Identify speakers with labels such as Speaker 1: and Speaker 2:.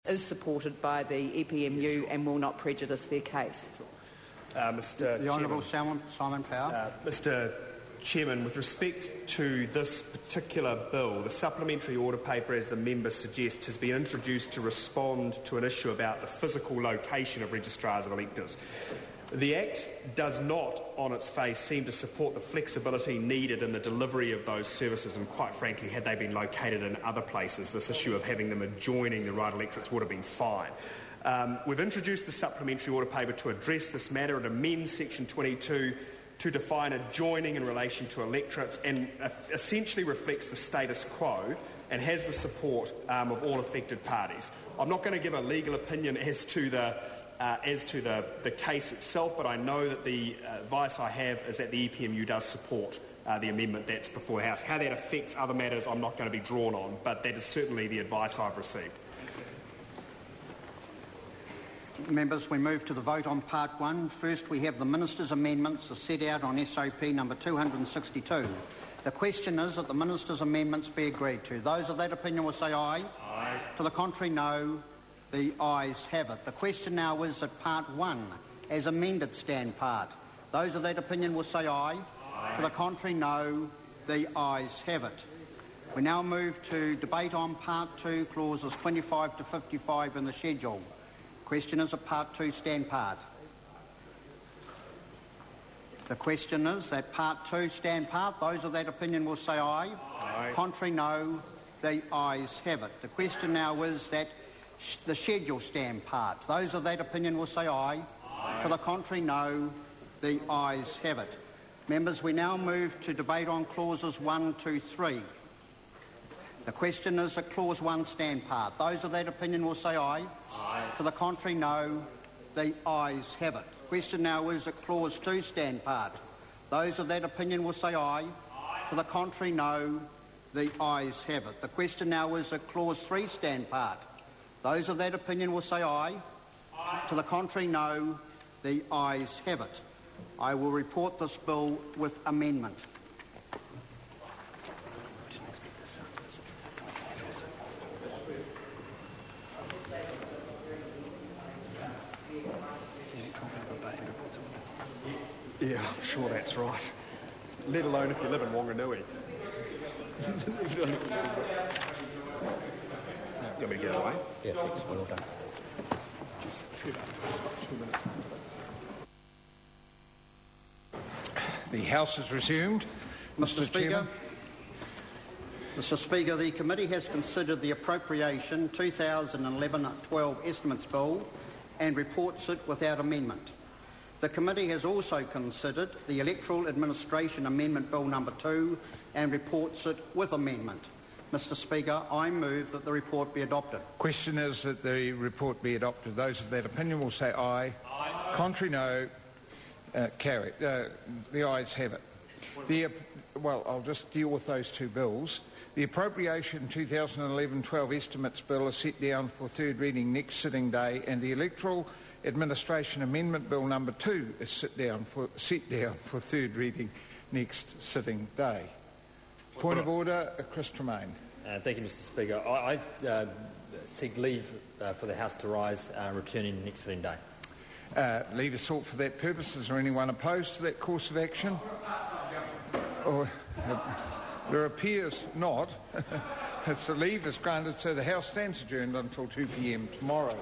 Speaker 1: is supported by the EPMU and will not prejudice their case.
Speaker 2: The Honourable Simon Power.
Speaker 3: Mr Chairman, with respect to this particular bill, the supplementary order paper, as the member suggests, has been introduced to respond to an issue about the physical location of registrars of electors. The Act does not, on its face, seem to support the flexibility needed in the delivery of those services, and quite frankly, had they been located in other places, this issue of having them adjoining the right electorates would have been fine. We've introduced the supplementary order paper to address this matter. It amends Section 22 to define adjoining in relation to electorates and essentially reflects the status quo and has the support of all affected parties. I'm not going to give a legal opinion as to the case itself, but I know that the advice I have is that the EPMU does support the amendment that's before the House. How that affects other matters I'm not going to be drawn on, but that is certainly the advice I've received.
Speaker 2: Members, we move to the vote on Part 1. First, we have the Minister's amendments as set out on SOP number 262. The question is that the Minister's amendments be agreed to. Those of that opinion will say aye.
Speaker 3: Aye.
Speaker 2: To the contrary, no. The ayes have it. The question now is that Part 1, as amended, stand part. Those of that opinion will say aye.
Speaker 3: Aye.
Speaker 2: To the contrary, no. The ayes have it. We now move to debate on Part 2, clauses 25 to 55 in the schedule. Question is that Part 2 stand part. The question is that Part 2 stand part. Those of that opinion will say aye.
Speaker 3: Aye.
Speaker 2: Contrary, no. The ayes have it. The question now is that the schedule stand part. Those of that opinion will say aye.
Speaker 3: Aye.
Speaker 2: To the contrary, no. The ayes have it. Members, we now move to debate on clauses 1 to 3. The question is that clause 1 stand part. Those of that opinion will say aye.
Speaker 3: Aye.
Speaker 2: To the contrary, no. The ayes have it. The question now is that clause 2 stand part. Those of that opinion will say aye.
Speaker 3: Aye.
Speaker 2: To the contrary, no. The ayes have it. The question now is that clause 3 stand part. Those of that opinion will say aye.
Speaker 3: Aye.
Speaker 2: To the contrary, no. The ayes have it. I will report this bill with amendment.
Speaker 3: Yeah, I'm sure that's right. Let alone if you live in Wanganui. Let me get away.
Speaker 4: Yeah, thanks. Well done.
Speaker 3: Just Trevor, I've got 2 minutes after this.
Speaker 5: The House is resumed.
Speaker 2: Mr. Speaker. Mr. Speaker, the committee has considered the Appropriation 2011-12 Estimates Bill and reports it without amendment. The committee has also considered the Electoral Administration Amendment Bill number 2 and reports it with amendment. Mr. Speaker, I move that the report be adopted.
Speaker 5: Question is that the report be adopted. Those of that opinion will say aye.
Speaker 3: Aye.
Speaker 5: Contrary, no. Carried. The ayes have it. Well, I'll just deal with those two bills. The Appropriation 2011-12 Estimates Bill is set down for third reading next sitting day, and the Electoral Administration Amendment Bill number 2 is set down for third reading next sitting day. Point of order, Chris Tremaine.
Speaker 4: Thank you, Mr. Speaker. I seek leave for the House to rise, returning next sitting day.
Speaker 5: Leave is sought for that purpose. Is there anyone opposed to that course of action? Or, there appears not. So leave is granted, so the House stands adjourned until 2 p.m. tomorrow.